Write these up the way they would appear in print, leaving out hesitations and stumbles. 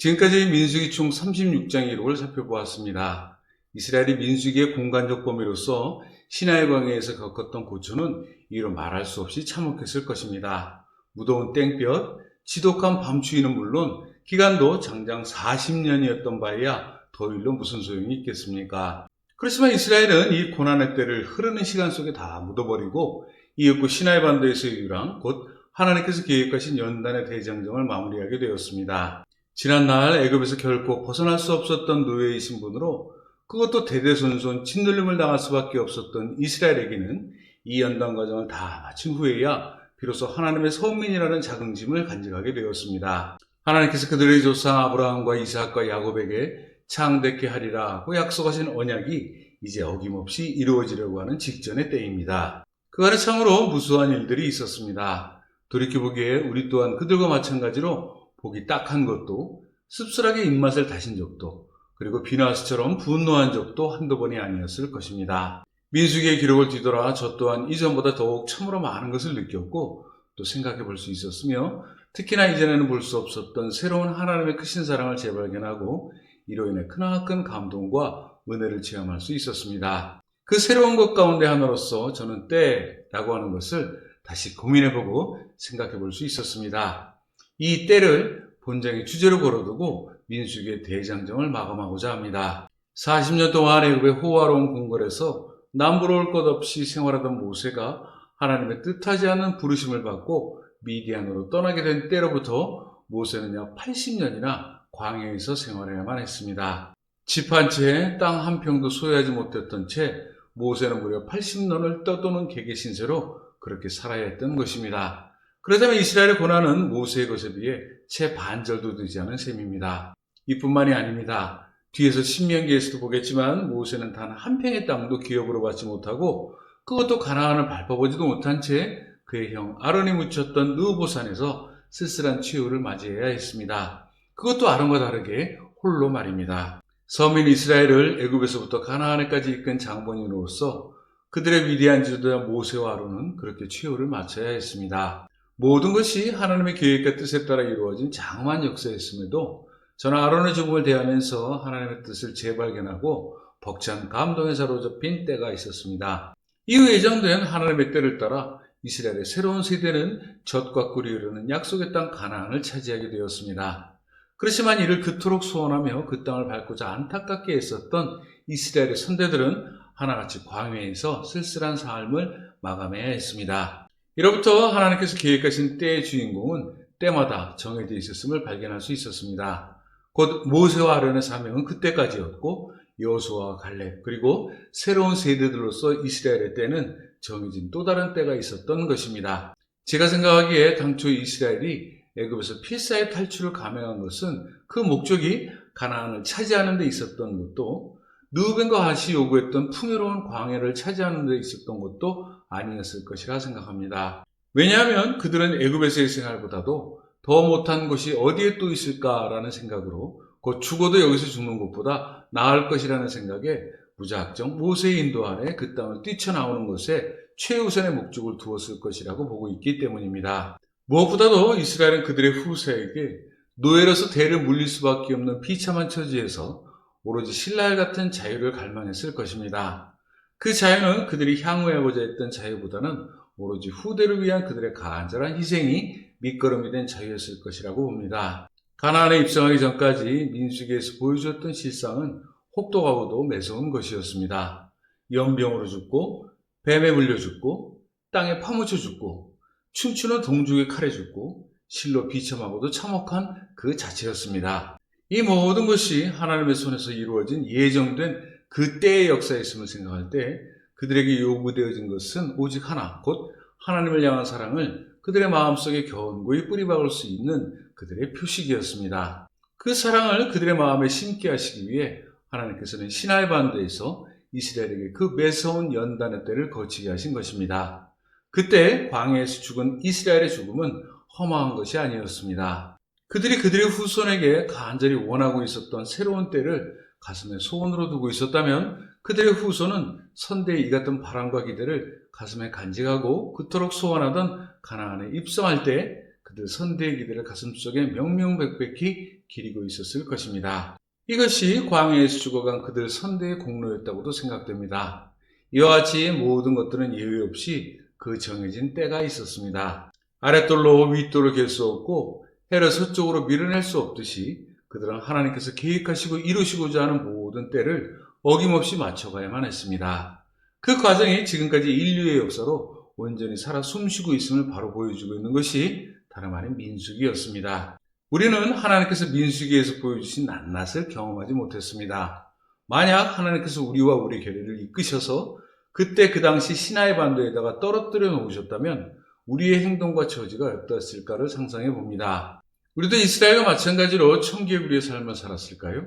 지금까지 민수기 총 36장의 기록을 살펴보았습니다. 이스라엘이 민수기의 공간적 범위로서 시나이 광야에서 겪었던 고초는 이로 말할 수 없이 참혹했을 것입니다. 무더운 땡볕, 지독한 밤추위는 물론 기간도 장장 40년이었던 바에야 더위로 무슨 소용이 있겠습니까? 그렇지만 이스라엘은 이 고난의 때를 흐르는 시간 속에 다 묻어버리고 이윽고 시나이 반도에서의 유랑, 곧 하나님께서 계획하신 연단의 대장정을 마무리하게 되었습니다. 지난날 애굽에서 결코 벗어날 수 없었던 노예의 신분으로 그것도 대대손손 짓눌림을 당할 수밖에 없었던 이스라엘에게는 이 연단 과정을 다 마친 후에야 비로소 하나님의 선민이라는 자긍심을 간직하게 되었습니다. 하나님께서 그들의 조상 아브라함과 이삭과 야곱에게 창대케 하리라고 약속하신 언약이 이제 어김없이 이루어지려고 하는 직전의 때입니다. 그간에 참으로 무수한 일들이 있었습니다. 돌이켜보기에 우리 또한 그들과 마찬가지로 보기 딱한 것도, 씁쓸하게 입맛을 다신 적도, 그리고 비나스처럼 분노한 적도 한두 번이 아니었을 것입니다. 민수기의 기록을 뒤돌아 저 또한 이전보다 더욱 참으로 많은 것을 느꼈고 또 생각해 볼 수 있었으며, 특히나 이전에는 볼 수 없었던 새로운 하나님의 크신 사랑을 재발견하고 이로 인해 크나큰 감동과 은혜를 체험할 수 있었습니다. 그 새로운 것 가운데 하나로서 저는 때라고 하는 것을 다시 고민해보고 생각해 볼 수 있었습니다. 이 때를 본장의 주제로 걸어두고 민수기의 대장정을 마감하고자 합니다. 40년 동안 애굽의 호화로운 궁궐에서 남부러울 것 없이 생활하던 모세가 하나님의 뜻하지 않은 부르심을 받고 미디안으로 떠나게 된 때로부터 모세는 약 80년이나 광야에서 생활해야만 했습니다. 집 한 채에 땅 한 평도 소유하지 못했던 채 모세는 무려 80년을 떠도는 개개 신세로 그렇게 살아야 했던 것입니다. 그렇다면 이스라엘의 고난은 모세의 것에 비해 채 반절도 되지 않은 셈입니다. 이뿐만이 아닙니다. 뒤에서 신명기에서도 보겠지만 모세는 단 한 평의 땅도 기업으로 받지 못하고 그것도 가나안을 밟아보지도 못한 채 그의 형 아론이 묻혔던 느보산에서 쓸쓸한 최후를 맞이해야 했습니다. 그것도 아론과 다르게 홀로 말입니다. 서민 이스라엘을 애굽에서부터 가나안에까지 이끈 장본인으로서 그들의 위대한 지도자 모세와 아론은 그렇게 최후를 마쳐야 했습니다. 모든 것이 하나님의 계획과 뜻에 따라 이루어진 장엄한 역사였음에도 저는 아론의 죽음을 대하면서 하나님의 뜻을 재발견하고 벅찬 감동에 사로잡힌 때가 있었습니다. 이후 예정된 하나님의 때를 따라 이스라엘의 새로운 세대는 젖과 꿀이 흐르는 약속의 땅 가나안을 차지하게 되었습니다. 그렇지만 이를 그토록 소원하며 그 땅을 밟고자 안타깝게 애썼던 이스라엘의 선대들은 하나같이 광야에서 쓸쓸한 삶을 마감해야 했습니다. 이로부터 하나님께서 계획하신 때의 주인공은 때마다 정해져 있었음을 발견할 수 있었습니다. 곧 모세와 아론의 사명은 그때까지였고 여호수아와 갈렙 그리고 새로운 세대들로서 이스라엘의 때는 정해진 또 다른 때가 있었던 것입니다. 제가 생각하기에 당초 이스라엘이 애굽에서 필사의 탈출을 감행한 것은 그 목적이 가나안을 차지하는 데 있었던 것도 르우벤과 갓이 요구했던 풍요로운 광야를 차지하는 데 있었던 것도 아니었을 것이라 생각합니다. 왜냐하면 그들은 애굽에서의 생활보다도 더 못한 곳이 어디에 또 있을까라는 생각으로 곧 죽어도 여기서 죽는 것보다 나을 것이라는 생각에 무작정 모세의 인도 아래 그 땅을 뛰쳐나오는 것에 최우선의 목적을 두었을 것이라고 보고 있기 때문입니다. 무엇보다도 이스라엘은 그들의 후세에게 노예로서 대를 물릴 수밖에 없는 비참한 처지에서 오로지 신라엘 같은 자유를 갈망했을 것입니다. 그 자유는 그들이 향후하고자 했던 자유보다는 오로지 후대를 위한 그들의 간절한 희생이 밑거름이 된 자유였을 것이라고 봅니다. 가나안에 입성하기 전까지 민수기에서 보여주었던 실상은 혹독하고도 매서운 것이었습니다. 연병으로 죽고 뱀에 물려 죽고 땅에 파묻혀 죽고 춤추는 동족의 칼에 죽고 실로 비참하고도 참혹한 그 자체였습니다. 이 모든 것이 하나님의 손에서 이루어진 예정된 그 때의 역사였음을 생각할 때 그들에게 요구되어진 것은 오직 하나, 곧 하나님을 향한 사랑을 그들의 마음속에 견고히 뿌리박을 수 있는 그들의 표식이었습니다. 그 사랑을 그들의 마음에 심게 하시기 위해 하나님께서는 시나이 반도에서 이스라엘에게 그 매서운 연단의 때를 거치게 하신 것입니다. 그때 광야에서 죽은 이스라엘의 죽음은 허망한 것이 아니었습니다. 그들이 그들의 후손에게 간절히 원하고 있었던 새로운 때를 가슴에 소원으로 두고 있었다면 그들의 후손은 선대의 이 같은 바람과 기대를 가슴에 간직하고 그토록 소원하던 가나안에 입성할 때 그들 선대의 기대를 가슴속에 명명백백히 기리고 있었을 것입니다. 이것이 광야에서 죽어간 그들 선대의 공로였다고도 생각됩니다. 이와 같이 모든 것들은 예외 없이 그 정해진 때가 있었습니다. 아랫돌로 윗돌을 갤 수 없고 해를 서쪽으로 밀어낼 수 없듯이 그들은 하나님께서 계획하시고 이루시고자 하는 모든 때를 어김없이 맞춰가야만 했습니다. 그 과정이 지금까지 인류의 역사로 온전히 살아 숨쉬고 있음을 바로 보여주고 있는 것이 다름 아닌 민수기였습니다. 우리는 하나님께서 민수기에서 보여주신 낱낱을 경험하지 못했습니다. 만약 하나님께서 우리와 우리 교회를 이끄셔서 그때 그 당시 시나이 반도에다가 떨어뜨려 놓으셨다면 우리의 행동과 처지가 어떠했을까를 상상해 봅니다. 우리도 이스라엘과 마찬가지로 청개구리의 삶을 살았을까요?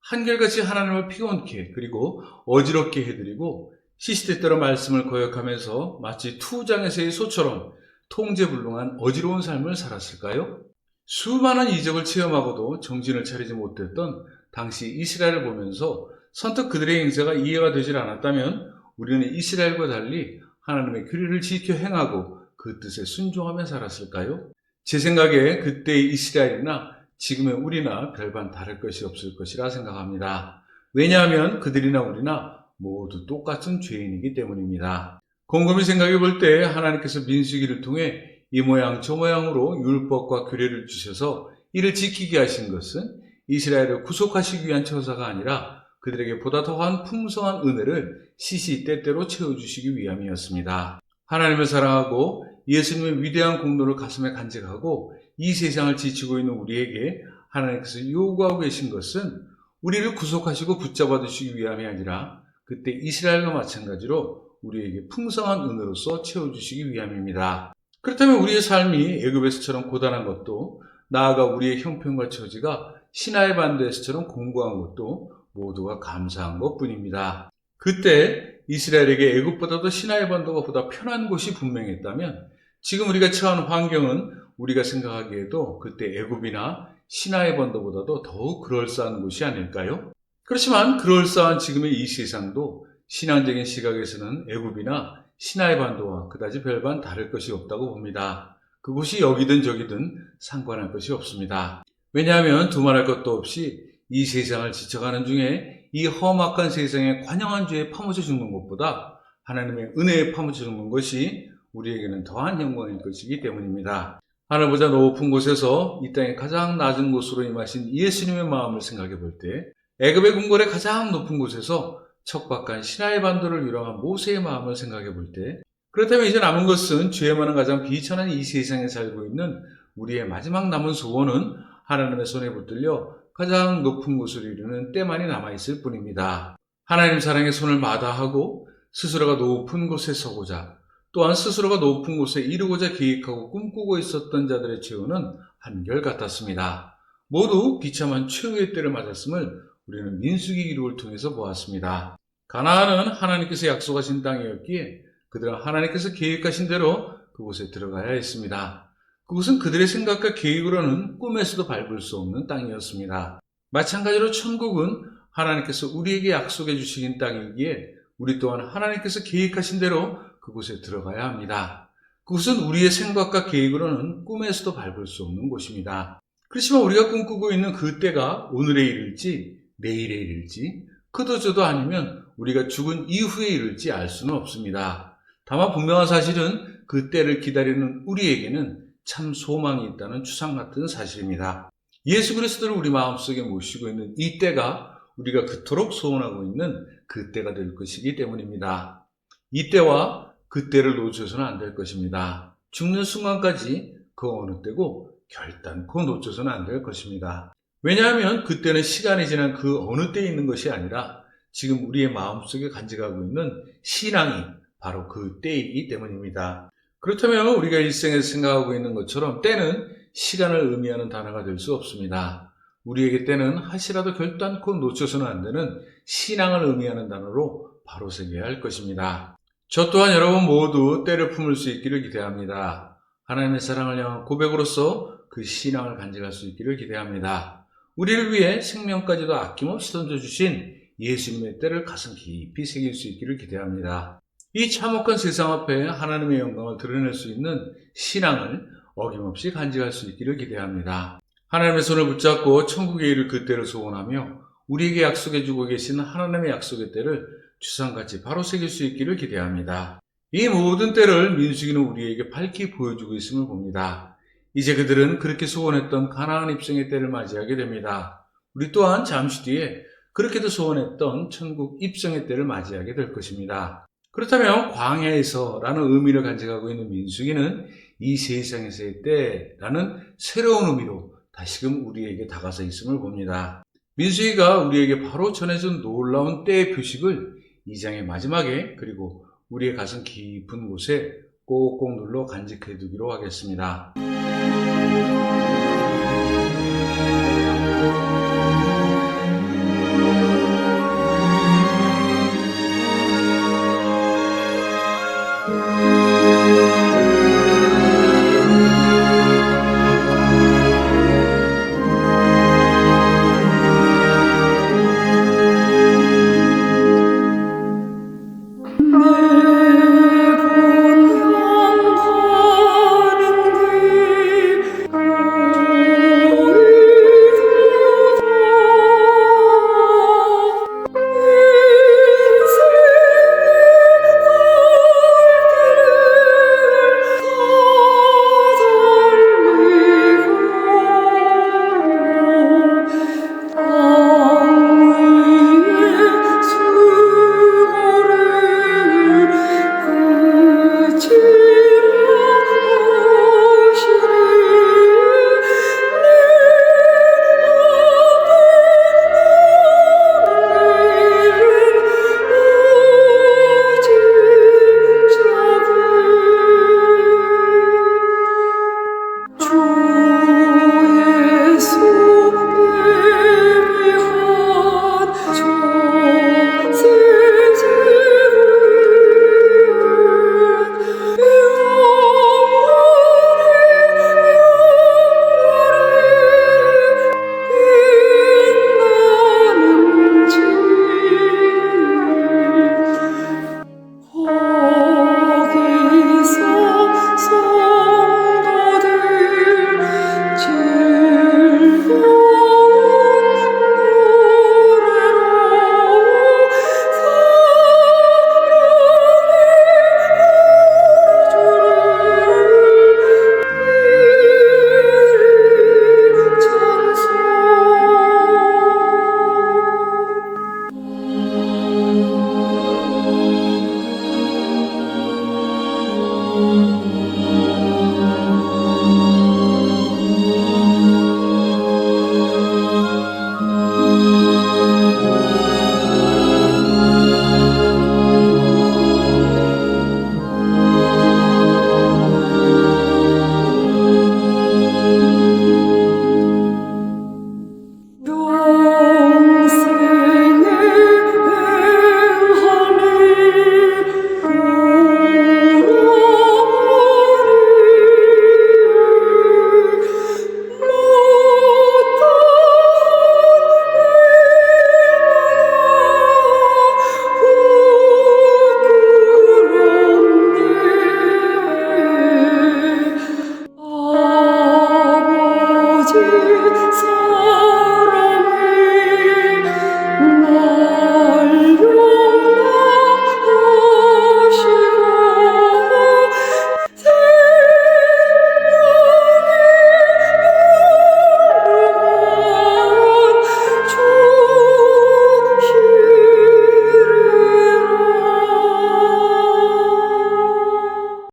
한결같이 하나님을 피곤케 그리고 어지럽게 해드리고 시시때때로 말씀을 거역하면서 마치 투장에서의 소처럼 통제불능한 어지러운 삶을 살았을까요? 수많은 이적을 체험하고도 정신을 차리지 못했던 당시 이스라엘을 보면서 선뜻 그들의 행세가 이해가 되질 않았다면 우리는 이스라엘과 달리 하나님의 규례를 지켜 행하고 그 뜻에 순종하며 살았을까요? 제 생각에 그때의 이스라엘이나 지금의 우리나 별반 다를 것이 없을 것이라 생각합니다. 왜냐하면 그들이나 우리나 모두 똑같은 죄인이기 때문입니다. 곰곰이 생각해 볼 때 하나님께서 민수기를 통해 이 모양 저 모양으로 율법과 규례를 주셔서 이를 지키게 하신 것은 이스라엘을 구속하시기 위한 처사가 아니라 그들에게 보다 더한 풍성한 은혜를 시시때때로 채워주시기 위함이었습니다. 하나님을 사랑하고 예수님의 위대한 공로를 가슴에 간직하고 이 세상을 지치고 있는 우리에게 하나님께서 요구하고 계신 것은 우리를 구속하시고 붙잡아 두시기 위함이 아니라 그때 이스라엘과 마찬가지로 우리에게 풍성한 은혜로서 채워주시기 위함입니다. 그렇다면 우리의 삶이 애굽에서처럼 고단한 것도 나아가 우리의 형편과 처지가 시나이 반도에서처럼 공고한 것도 모두가 감사한 것뿐입니다. 그때 이스라엘에게 애굽보다도 시나이 반도가 보다 편한 곳이 분명했다면 지금 우리가 처한 환경은 우리가 생각하기에도 그때 애굽이나 시나이 반도보다도 더욱 그럴싸한 곳이 아닐까요? 그렇지만 그럴싸한 지금의 이 세상도 신앙적인 시각에서는 애굽이나 시나이 반도와 그다지 별반 다를 것이 없다고 봅니다. 그곳이 여기든 저기든 상관할 것이 없습니다. 왜냐하면 두말할 것도 없이 이 세상을 지쳐가는 중에 이 험악한 세상에 관영한 죄에 파묻혀 죽는 것보다 하나님의 은혜에 파묻혀 죽는 것이 우리에게는 더한 영광일 것이기 때문입니다. 하늘보다 높은 곳에서 이 땅의 가장 낮은 곳으로 임하신 예수님의 마음을 생각해 볼 때 애굽의 궁궐의 가장 높은 곳에서 척박한 시나이 반도를 유랑한 모세의 마음을 생각해 볼 때 그렇다면 이제 남은 것은 죄에 많은 가장 비천한 이 세상에 살고 있는 우리의 마지막 남은 소원은 하나님의 손에 붙들려 가장 높은 곳을 이루는 때만이 남아있을 뿐입니다. 하나님 사랑의 손을 마다하고 스스로가 높은 곳에 서고자 또한 스스로가 높은 곳에 이루고자 계획하고 꿈꾸고 있었던 자들의 최후는 한결같았습니다. 모두 비참한 최후의 때를 맞았음을 우리는 민수기 기록을 통해서 보았습니다. 가나안은 하나님께서 약속하신 땅이었기에 그들은 하나님께서 계획하신 대로 그곳에 들어가야 했습니다. 그곳은 그들의 생각과 계획으로는 꿈에서도 밟을 수 없는 땅이었습니다. 마찬가지로 천국은 하나님께서 우리에게 약속해 주신 땅이기에 우리 또한 하나님께서 계획하신 대로 그곳에 들어가야 합니다. 그곳은 우리의 생각과 계획으로는 꿈에서도 밟을 수 없는 곳입니다. 그렇지만 우리가 꿈꾸고 있는 그 때가 오늘에 이를지 내일에 이를지 그도저도 아니면 우리가 죽은 이후에 이를지 알 수는 없습니다. 다만 분명한 사실은 그 때를 기다리는 우리에게는 참 소망이 있다는 추상 같은 사실입니다. 예수 그리스도를 우리 마음속에 모시고 있는 이 때가 우리가 그토록 소원하고 있는 그 때가 될 것이기 때문입니다. 이 때와 그 때를 놓쳐서는 안 될 것입니다. 죽는 순간까지 그 어느 때고 결단코 놓쳐서는 안 될 것입니다. 왜냐하면 그때는 시간이 지난 그 어느 때에 있는 것이 아니라 지금 우리의 마음속에 간직하고 있는 신앙이 바로 그 때이기 때문입니다. 그렇다면 우리가 일생에서 생각하고 있는 것처럼 때는 시간을 의미하는 단어가 될 수 없습니다. 우리에게 때는 하시라도 결단코 놓쳐서는 안 되는 신앙을 의미하는 단어로 바로 새겨야 할 것입니다. 저 또한 여러분 모두 때를 품을 수 있기를 기대합니다. 하나님의 사랑을 향한 고백으로서 그 신앙을 간직할 수 있기를 기대합니다. 우리를 위해 생명까지도 아낌없이 던져주신 예수님의 때를 가슴 깊이 새길 수 있기를 기대합니다. 이 참혹한 세상 앞에 하나님의 영광을 드러낼 수 있는 신앙을 어김없이 간직할 수 있기를 기대합니다. 하나님의 손을 붙잡고 천국에 이를 그때를 소원하며 우리에게 약속해주고 계신 하나님의 약속의 때를 주상같이 바로 새길 수 있기를 기대합니다. 이 모든 때를 민수기는 우리에게 밝히 보여주고 있음을 봅니다. 이제 그들은 그렇게 소원했던 가나안 입성의 때를 맞이하게 됩니다. 우리 또한 잠시 뒤에 그렇게도 소원했던 천국 입성의 때를 맞이하게 될 것입니다. 그렇다면 광야에서라는 의미를 간직하고 있는 민수기는 이 세상에서의 때라는 새로운 의미로 다시금 우리에게 다가서 있음을 봅니다. 민수기가 우리에게 바로 전해준 놀라운 때의 표식을 이 장의 마지막에 그리고 우리의 가슴 깊은 곳에 꼭꼭 눌러 간직해 두기로 하겠습니다.